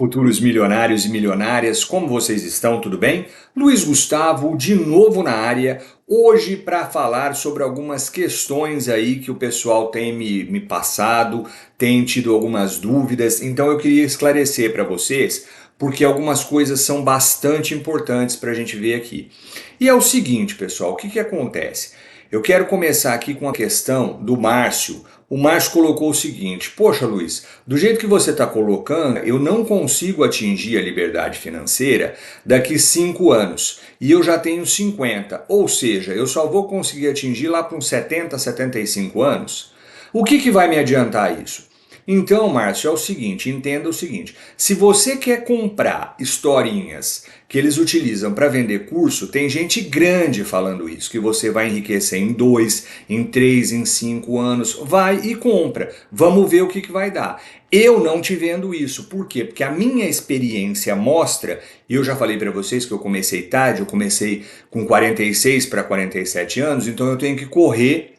Futuros milionários e milionárias, como vocês estão? Tudo bem? Luiz Gustavo, de novo na área, hoje para falar sobre algumas questões aí que o pessoal tem me passado, tem tido algumas dúvidas, então eu queria esclarecer para vocês, porque algumas coisas são bastante importantes para a gente ver aqui. E é o seguinte, pessoal, o que acontece? Eu quero começar aqui com a questão do Márcio. O Márcio colocou o seguinte: poxa, Luiz, do jeito que você está colocando, eu não consigo atingir a liberdade financeira daqui 5 anos e eu já tenho 50, ou seja, eu só vou conseguir atingir lá para uns 70, 75 anos. O que vai me adiantar isso? Então, Márcio, é o seguinte, entenda o seguinte, se você quer comprar historinhas que eles utilizam para vender curso, tem gente grande falando isso, que você vai enriquecer em 2, em 3, em 5 anos, vai e compra, vamos ver o que vai dar. Eu não te vendo isso, por quê? Porque a minha experiência mostra, e eu já falei para vocês que eu comecei tarde, eu comecei com 46 para 47 anos, então eu tenho que correr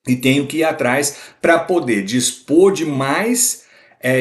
e tenho que ir atrás para poder dispor de mais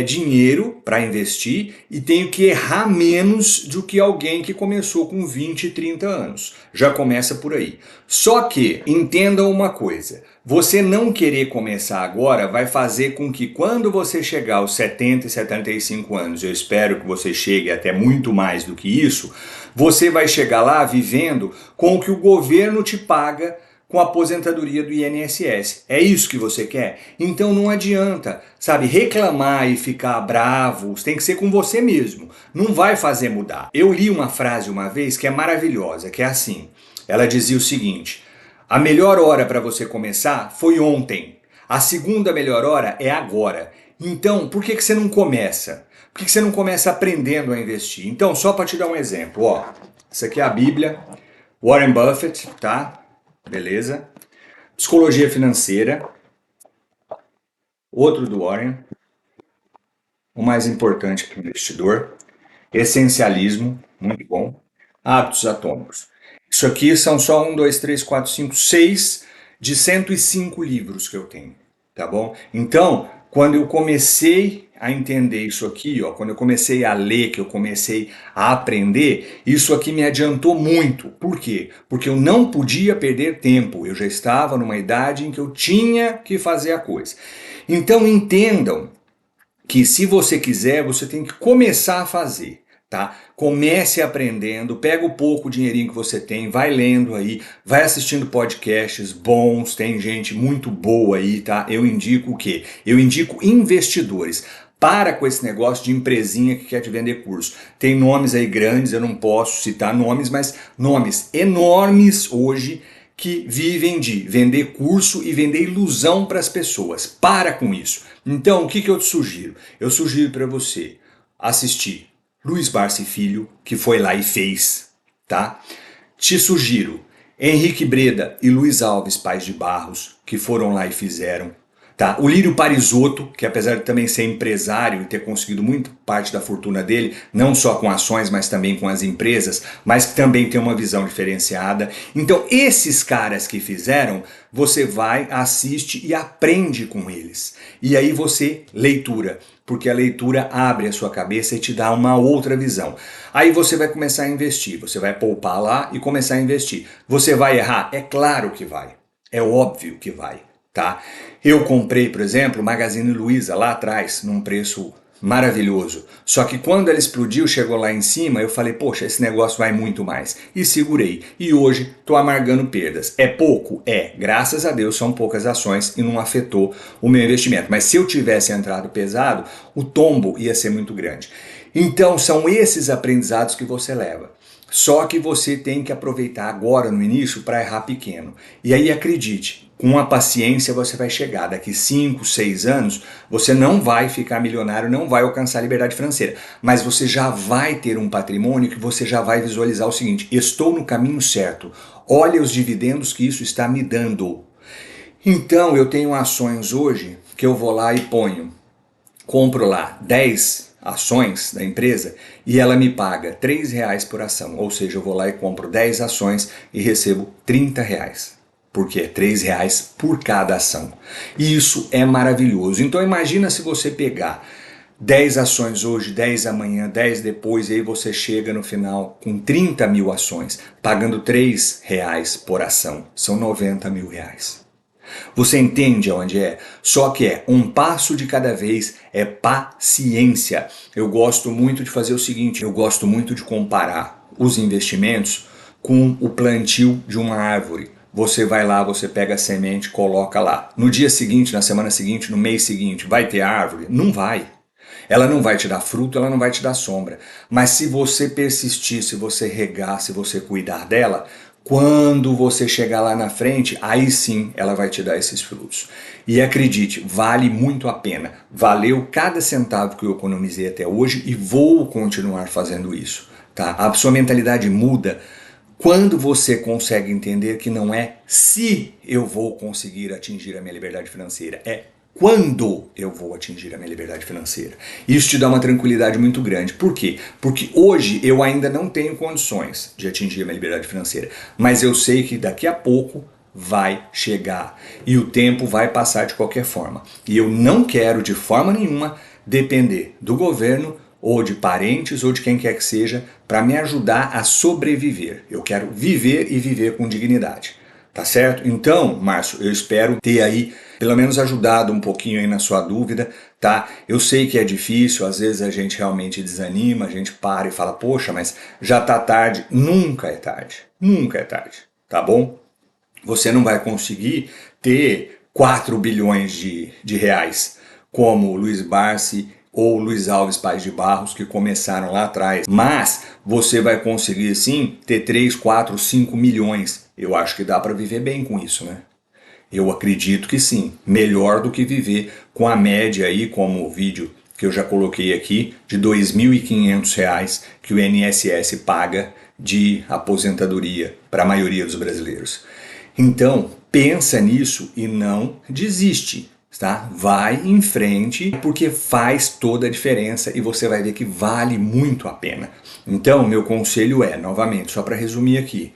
dinheiro para investir e tenho que errar menos do que alguém que começou com 20, 30 anos. Já começa por aí. Só que, entendam uma coisa, você não querer começar agora vai fazer com que quando você chegar aos 70 e 75 anos, eu espero que você chegue até muito mais do que isso, você vai chegar lá vivendo com o que o governo te paga com a aposentadoria do INSS. É isso que você quer? Então não adianta, sabe, reclamar e ficar bravo, tem que ser com você mesmo. Não vai fazer mudar. Eu li uma frase uma vez que é maravilhosa, que é assim. Ela dizia o seguinte: a melhor hora para você começar foi ontem. A segunda melhor hora é agora. Então, por que você não começa? Por que você não começa aprendendo a investir? Então, só para te dar um exemplo, ó. Essa aqui é a Bíblia, Warren Buffett, tá? Beleza? Psicologia financeira, outro do Warren, o mais importante para o investidor, essencialismo, muito bom, hábitos atômicos. Isso aqui são só 1, 2, 3, 4, 5, 6 de 105 livros que eu tenho, tá bom? Então, quando eu comecei a entender isso aqui, ó, quando eu comecei a ler, que eu comecei a aprender, isso aqui me adiantou muito. Por quê? Porque eu não podia perder tempo. Eu já estava numa idade em que eu tinha que fazer a coisa. Então entendam que se você quiser, você tem que começar a fazer. Tá? Comece aprendendo, pega o pouco dinheirinho que você tem, vai lendo aí, vai assistindo podcasts bons, tem gente muito boa aí, tá? Eu indico o quê? Eu indico investidores. Para com esse negócio de empresinha que quer te vender curso. Tem nomes aí grandes, eu não posso citar nomes, mas nomes enormes hoje que vivem de vender curso e vender ilusão para as pessoas. Para com isso. Então, o que eu te sugiro? Eu sugiro para você assistir Luiz Barsi Filho, que foi lá e fez, tá? Te sugiro Henrique Breda e Luiz Alves Pais de Barros, que foram lá e fizeram. Tá? O Lírio Parisotto, que apesar de também ser empresário e ter conseguido muita parte da fortuna dele, não só com ações, mas também com as empresas, mas que também tem uma visão diferenciada. Então, esses caras que fizeram, você vai, assiste e aprende com eles. E aí você, leitura, porque a leitura abre a sua cabeça e te dá uma outra visão. Aí você vai começar a investir, você vai poupar lá e começar a investir. Você vai errar? É claro que vai. É óbvio que vai. Tá? Eu comprei, por exemplo, o Magazine Luiza lá atrás, num preço maravilhoso. Só que quando ela explodiu, chegou lá em cima, eu falei, poxa, esse negócio vai muito mais. E segurei. E hoje estou amargando perdas. É pouco? É. Graças a Deus são poucas ações e não afetou o meu investimento. Mas se eu tivesse entrado pesado, o tombo ia ser muito grande. Então são esses aprendizados que você leva. Só que você tem que aproveitar agora no início para errar pequeno. E aí acredite, com a paciência você vai chegar. Daqui 5, 6 anos você não vai ficar milionário, não vai alcançar a liberdade financeira. Mas você já vai ter um patrimônio que você já vai visualizar o seguinte: estou no caminho certo. Olha os dividendos que isso está me dando. Então eu tenho ações hoje que eu vou lá e compro lá 10 ações da empresa e ela me paga R$3 por ação, ou seja, eu vou lá e compro 10 ações e recebo R$30, porque é R$3 por cada ação. E isso é maravilhoso. Então imagina se você pegar 10 ações hoje, 10 amanhã, 10 depois, e aí você chega no final com 30 mil ações, pagando R$3 por ação, são 90 mil reais. Você entende aonde é? Só que é um passo de cada vez, é paciência. Eu gosto muito de fazer o seguinte, eu gosto muito de comparar os investimentos com o plantio de uma árvore. Você vai lá, você pega a semente, coloca lá. No dia seguinte, na semana seguinte, no mês seguinte, vai ter árvore? Não vai. Ela não vai te dar fruto, ela não vai te dar sombra. Mas se você persistir, se você regar, se você cuidar dela, quando você chegar lá na frente, aí sim ela vai te dar esses frutos. E acredite, vale muito a pena. Valeu cada centavo que eu economizei até hoje e vou continuar fazendo isso. Tá? A sua mentalidade muda quando você consegue entender que não é se eu vou conseguir atingir a minha liberdade financeira, é quando eu vou atingir a minha liberdade financeira. Isso te dá uma tranquilidade muito grande. Por quê? Porque hoje eu ainda não tenho condições de atingir a minha liberdade financeira, mas eu sei que daqui a pouco vai chegar e o tempo vai passar de qualquer forma. E eu não quero de forma nenhuma depender do governo ou de parentes ou de quem quer que seja para me ajudar a sobreviver. Eu quero viver e viver com dignidade. Tá certo? Então, Márcio, eu espero ter aí pelo menos ajudado um pouquinho aí na sua dúvida, tá? Eu sei que é difícil, às vezes a gente realmente desanima, a gente para e fala, poxa, mas já tá tarde. Nunca é tarde, nunca é tarde, tá bom? Você não vai conseguir ter 4 bilhões de reais, como o Luiz Barsi ou Luiz Alves Pais de Barros, que começaram lá atrás. Mas você vai conseguir sim ter 3, 4, 5 milhões. Eu acho que dá para viver bem com isso, né? Eu acredito que sim, melhor do que viver com a média aí, como o vídeo que eu já coloquei aqui, de R$ 2.500 que o INSS paga de aposentadoria para a maioria dos brasileiros. Então, pensa nisso e não desiste, tá? Vai em frente porque faz toda a diferença e você vai ver que vale muito a pena. Então, meu conselho é, novamente, só para resumir aqui,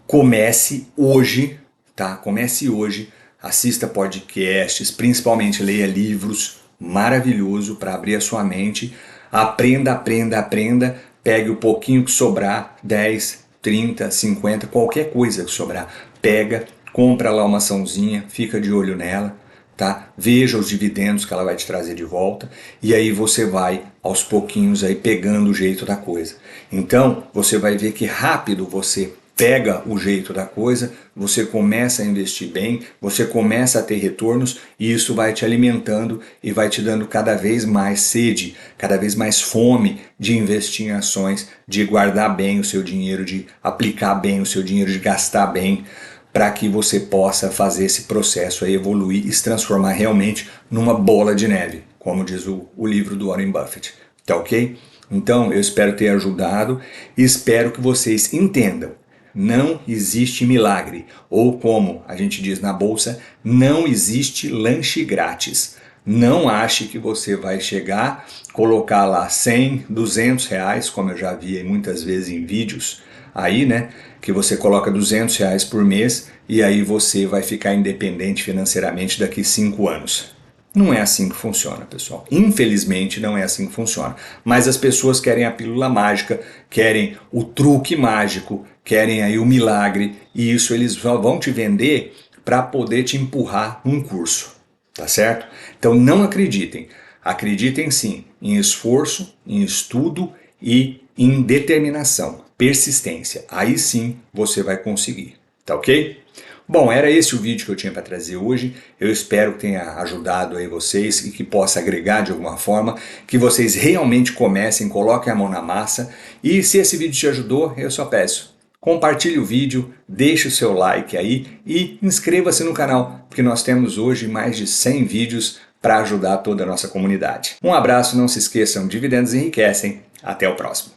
comece hoje, tá? Comece hoje, assista podcasts, principalmente leia livros, maravilhoso para abrir a sua mente, aprenda, aprenda, aprenda, pegue o pouquinho que sobrar, 10, 30, 50, qualquer coisa que sobrar, pega, compra lá uma açãozinha, fica de olho nela, tá? Veja os dividendos que ela vai te trazer de volta e aí você vai aos pouquinhos aí pegando o jeito da coisa. Então, você vai ver que rápido você pega o jeito da coisa, você começa a investir bem, você começa a ter retornos e isso vai te alimentando e vai te dando cada vez mais sede, cada vez mais fome de investir em ações, de guardar bem o seu dinheiro, de aplicar bem o seu dinheiro, de gastar bem, para que você possa fazer esse processo aí evoluir e se transformar realmente numa bola de neve, como diz o livro do Warren Buffett. Tá ok? Então eu espero ter ajudado e espero que vocês entendam. Não existe milagre, ou como a gente diz na bolsa, não existe lanche grátis. Não ache que você vai chegar, colocar lá 100, 200 reais, como eu já vi muitas vezes em vídeos, aí, né, que você coloca 200 reais por mês e aí você vai ficar independente financeiramente daqui 5 anos. Não é assim que funciona, pessoal. Infelizmente não é assim que funciona. Mas as pessoas querem a pílula mágica, querem o truque mágico, querem aí o milagre, e isso eles vão te vender para poder te empurrar num curso, tá certo? Então não acreditem. Acreditem sim em esforço, em estudo e em determinação, persistência. Aí sim você vai conseguir, tá ok? Bom, era esse o vídeo que eu tinha para trazer hoje. Eu espero que tenha ajudado aí vocês e que possa agregar de alguma forma, que vocês realmente comecem, coloquem a mão na massa. E se esse vídeo te ajudou, eu só peço, compartilhe o vídeo, deixe o seu like aí e inscreva-se no canal, porque nós temos hoje mais de 100 vídeos para ajudar toda a nossa comunidade. Um abraço, não se esqueçam, dividendos enriquecem. Até o próximo.